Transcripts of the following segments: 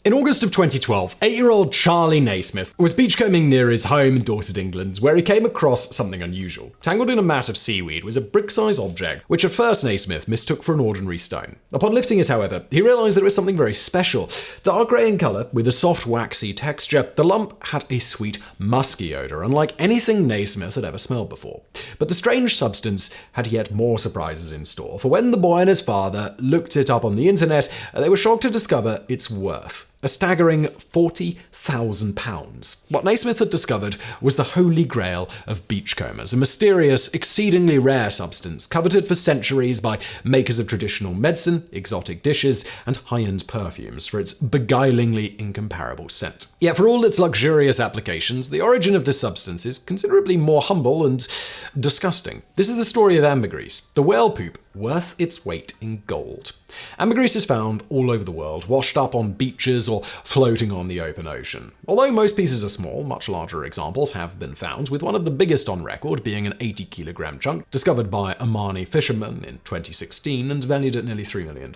In August of 2012, 8-year-old Charlie Naismith was beachcombing near his home in Dorset, England, where he came across something unusual. Tangled in a mat of seaweed was a brick-sized object, which at first Naismith mistook for an ordinary stone. Upon lifting it, however, he realized that it was something very special. Dark grey in color, with a soft, waxy texture, the lump had a sweet, musky odor, unlike anything Naismith had ever smelled before. But the strange substance had yet more surprises in store, for when the boy and his father looked it up on the internet, they were shocked to discover its worth. A staggering £40,000. What Naismith had discovered was the holy grail of beachcombers, a mysterious, exceedingly rare substance coveted for centuries by makers of traditional medicine, exotic dishes, and high-end perfumes for its beguilingly incomparable scent. Yet for all its luxurious applications, the origin of this substance is considerably more humble and disgusting. This is the story of ambergris, the whale poop worth its weight in gold. Ambergris is found all over the world, washed up on beaches or floating on the open ocean. Although most pieces are small, much larger examples have been found, with one of the biggest on record being an 80-kilogram chunk discovered by Omani fishermen in 2016 and valued at nearly $3 million.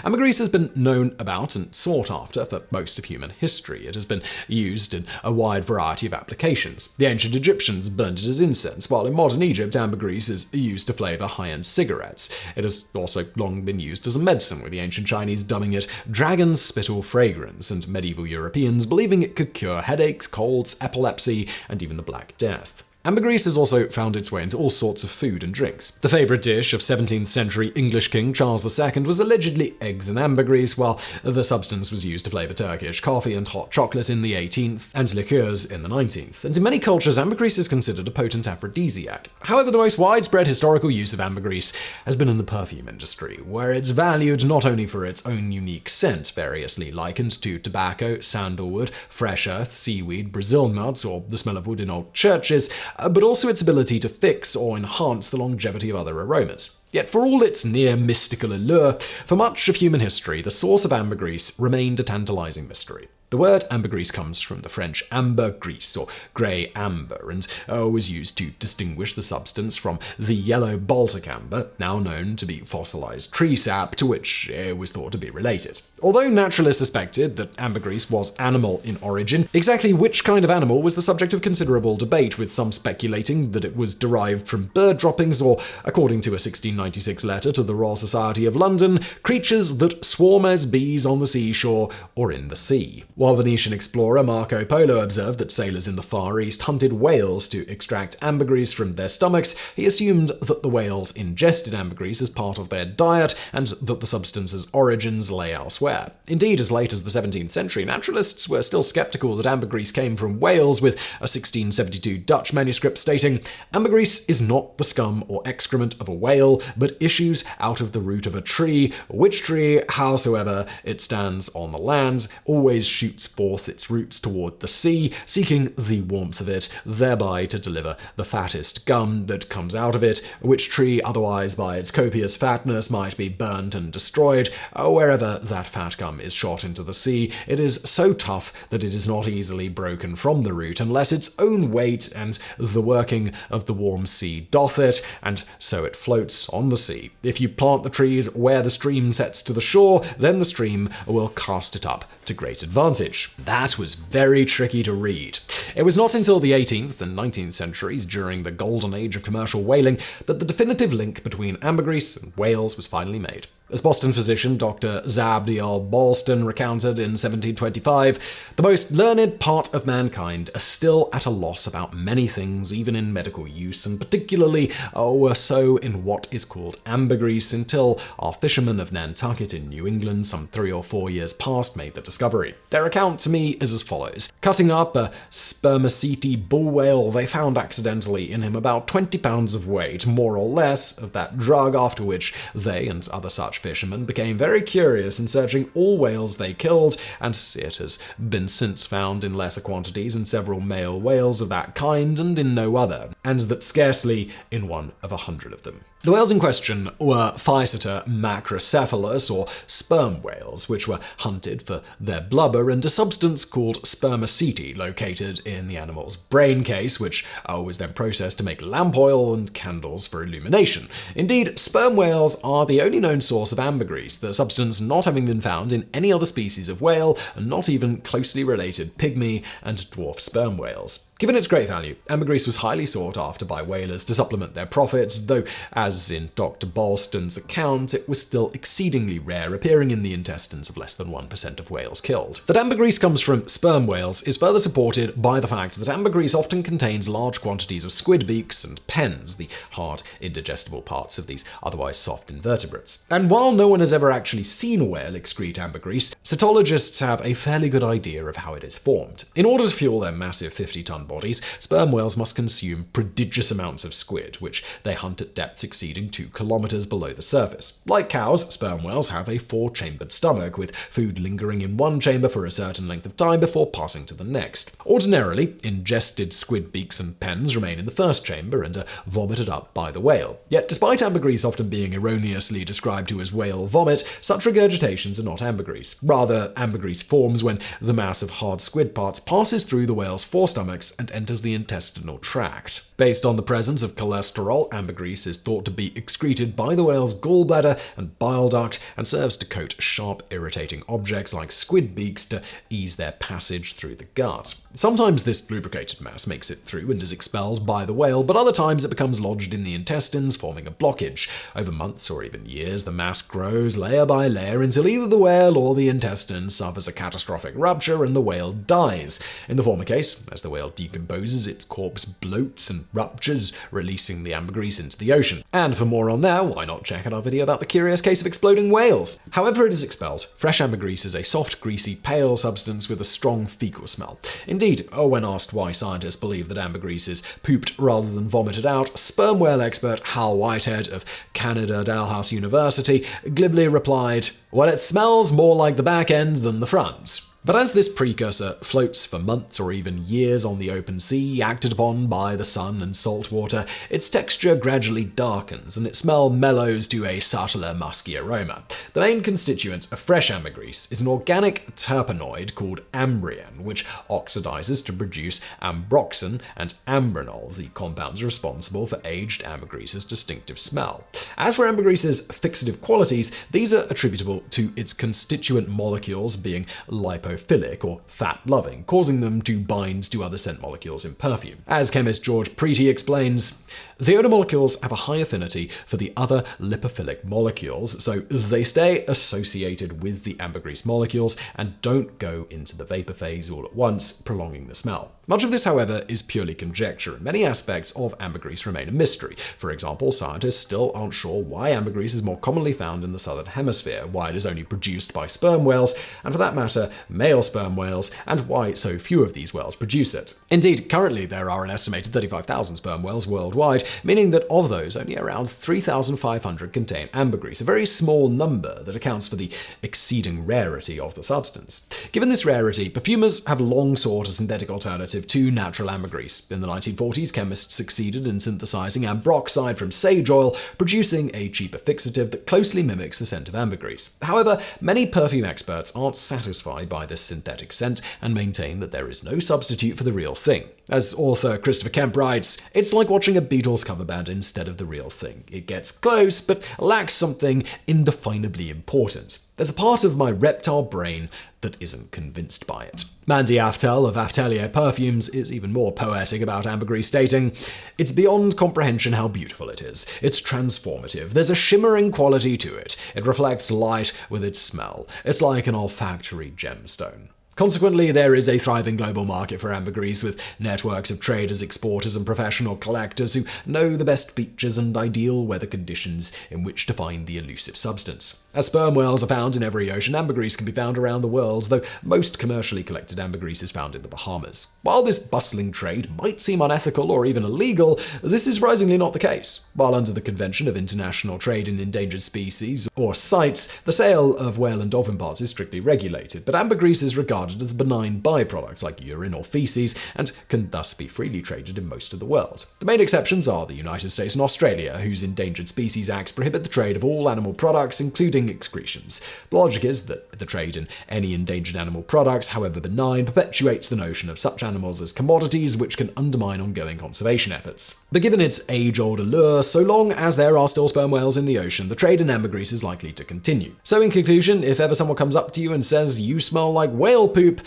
Ambergris has been known about and sought after for most of human history. It has been used in a wide variety of applications. The ancient Egyptians burned it as incense, while in modern Egypt, ambergris is used to flavor high-end cigarettes. It has also long been used as a medicine, with the ancient Chinese dubbing it dragon's spittle fragrance, and medieval Europeans believing it could cure headaches, colds, epilepsy, and even the Black Death. Ambergris has also found its way into all sorts of food and drinks. The favourite dish of 17th century English King Charles II was allegedly eggs and ambergris, while the substance was used to flavour Turkish coffee and hot chocolate in the 18th, and liqueurs in the 19th. And in many cultures, ambergris is considered a potent aphrodisiac. However, the most widespread historical use of ambergris has been in the perfume industry, where it's valued not only for its own unique scent, variously likened to tobacco, sandalwood, fresh earth, seaweed, Brazil nuts, or the smell of wood in old churches, but also its ability to fix or enhance the longevity of other aromas. Yet for all its near mystical allure, for much of human history, the source of ambergris remained a tantalizing mystery. The word ambergris comes from the French ambergris, or grey amber, and was used to distinguish the substance from the yellow Baltic amber, now known to be fossilized tree sap, to which it was thought to be related. Although naturalists suspected that ambergris was animal in origin, exactly which kind of animal was the subject of considerable debate, with some speculating that it was derived from bird droppings, or, according to a 1696 letter to the Royal Society of London, creatures that swarm as bees on the seashore or in the sea. While Venetian explorer Marco Polo observed that sailors in the Far East hunted whales to extract ambergris from their stomachs, he assumed that the whales ingested ambergris as part of their diet and that the substance's origins lay elsewhere. Indeed, as late as the 17th century, naturalists were still skeptical that ambergris came from whales, with a 1672 Dutch manuscript stating, "Ambergris is not the scum or excrement of a whale, but issues out of the root of a tree, which tree, howsoever it stands on the land, always shoots forth its roots toward the sea, seeking the warmth of it, thereby to deliver the fattest gum that comes out of it, which tree otherwise by its copious fatness might be burnt and destroyed. Wherever that fat gum is shot into the sea, it is so tough that it is not easily broken from the root, unless its own weight and the working of the warm sea doth it, and so it floats on the sea. If you plant the trees where the stream sets to the shore, then the stream will cast it up to great advantage." That was very tricky to read. It was not until the 18th and 19th centuries, during the golden age of commercial whaling, that the definitive link between ambergris and whales was finally made. As Boston physician Dr. Zabdiel Ballston recounted in 1725, the most learned part of mankind are still at a loss about many things, even in medical use, and particularly were so in what is called ambergris, until our fishermen of Nantucket in New England some 3 or 4 years past made the discovery. Their account to me is as follows. Cutting up a spermaceti bull whale, they found accidentally in him about 20 pounds of weight, more or less, of that drug, after which they and other such fishermen became very curious in searching all whales they killed, and it has been since found in lesser quantities in several male whales of that kind and in no other. and that scarcely in 1 of 100 of them. The whales in question were Physeter macrocephalus, or sperm whales, which were hunted for their blubber and a substance called spermaceti located in the animal's brain case, which was then processed to make lamp oil and candles for illumination. Indeed, sperm whales are the only known source of ambergris, the substance not having been found in any other species of whale, and not even closely related pygmy and dwarf sperm whales. Given its great value, ambergris was highly sought after by whalers to supplement their profits, though, as in Dr. Balston's account, it was still exceedingly rare, appearing in the intestines of less than 1% of whales killed. That ambergris comes from sperm whales is further supported by the fact that ambergris often contains large quantities of squid beaks and pens, the hard, indigestible parts of these otherwise soft invertebrates. And while no one has ever actually seen a whale excrete ambergris, cetologists have a fairly good idea of how it is formed. In order to fuel their massive 50-ton bodies, sperm whales must consume prodigious amounts of squid, which they hunt at depths exceeding 2 kilometers below the surface. Like cows, sperm whales have a 4-chambered stomach, with food lingering in one chamber for a certain length of time before passing to the next. Ordinarily, ingested squid beaks and pens remain in the first chamber and are vomited up by the whale. Yet, despite ambergris often being erroneously described to as whale vomit, such regurgitations are not ambergris. Rather, ambergris forms when the mass of hard squid parts passes through the whale's forestomachs and enters the intestinal tract. Based on the presence of cholesterol, ambergris is thought to be excreted by the whale's gallbladder and bile duct and serves to coat sharp, irritating objects like squid beaks to ease their passage through the gut. Sometimes this lubricated mass makes it through and is expelled by the whale, but other times it becomes lodged in the intestines, forming a blockage. Over months or even years, the mass grows layer by layer until either the whale or the intestine suffers a catastrophic rupture and the whale dies. In the former case, as the whale decomposes, its corpse bloats and ruptures, releasing the ambergris into the ocean. And for more on that, why not check out our video about the curious case of exploding whales? However it is expelled, fresh ambergris is a soft, greasy, pale substance with a strong fecal smell. Indeed, when asked why scientists believe that ambergris is pooped rather than vomited out, sperm whale expert Hal Whitehead of Canada Dalhousie University glibly replied, "Well, it smells more like the back end than the front." But as this precursor floats for months or even years on the open sea, acted upon by the sun and salt water, its texture gradually darkens and its smell mellows to a subtler, musky aroma. The main constituent of fresh ambergris is an organic terpenoid called ambrion, which oxidizes to produce ambroxan and ambranol, the compounds responsible for aged ambergris's distinctive smell. As for ambergris's fixative qualities, these are attributable to its constituent molecules being lipophilic or fat-loving, causing them to bind to other scent molecules in perfume. As chemist George Preety explains, the odor molecules have a high affinity for the other lipophilic molecules, so they stay associated with the ambergris molecules and don't go into the vapor phase all at once, prolonging the smell. Much of this, however, is purely conjecture, and many aspects of ambergris remain a mystery. For example, scientists still aren't sure why ambergris is more commonly found in the southern hemisphere, why it is only produced by sperm whales, and for that matter, male sperm whales, and why so few of these whales produce it. Indeed, currently there are an estimated 35,000 sperm whales worldwide, meaning that of those, only around 3,500 contain ambergris, a very small number that accounts for the exceeding rarity of the substance. Given this rarity, perfumers have long sought a synthetic alternative to natural ambergris. In the 1940s, chemists succeeded in synthesizing ambroxide from sage oil, producing a cheaper fixative that closely mimics the scent of ambergris. However, many perfume experts aren't satisfied by this synthetic scent and maintain that there is no substitute for the real thing. As author Christopher Kemp writes, "It's like watching a Beatles cover band instead of the real thing. It gets close, but lacks something indefinably important. There's a part of my reptile brain that isn't convinced by it." Mandy Aftel of Aftelier Perfumes is even more poetic about ambergris, stating, "It's beyond comprehension how beautiful it is. It's transformative. There's a shimmering quality to it. It reflects light with its smell. It's like an olfactory gemstone." Consequently, there is a thriving global market for ambergris, with networks of traders, exporters, and professional collectors who know the best beaches and ideal weather conditions in which to find the elusive substance. As sperm whales are found in every ocean, ambergris can be found around the world, though most commercially collected ambergris is found in the Bahamas. While this bustling trade might seem unethical or even illegal, this is surprisingly not the case. While under the Convention of International Trade in Endangered Species, or CITES, the sale of whale and dolphin parts is strictly regulated, but ambergris is regarded regarded as a benign byproduct like urine or feces and can thus be freely traded in most of the world. The main exceptions are the United States and Australia, whose Endangered Species Acts prohibit the trade of all animal products, including excretions. The logic is that the trade in any endangered animal products, however benign, perpetuates the notion of such animals as commodities, which can undermine ongoing conservation efforts. But given its age-old allure, so long as there are still sperm whales in the ocean, the trade in ambergris is likely to continue. So in conclusion, if ever someone comes up to you and says you smell like whale poop,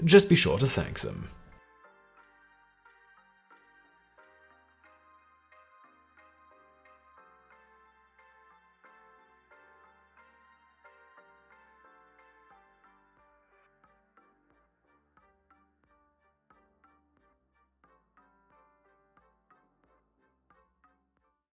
just be sure to thank them.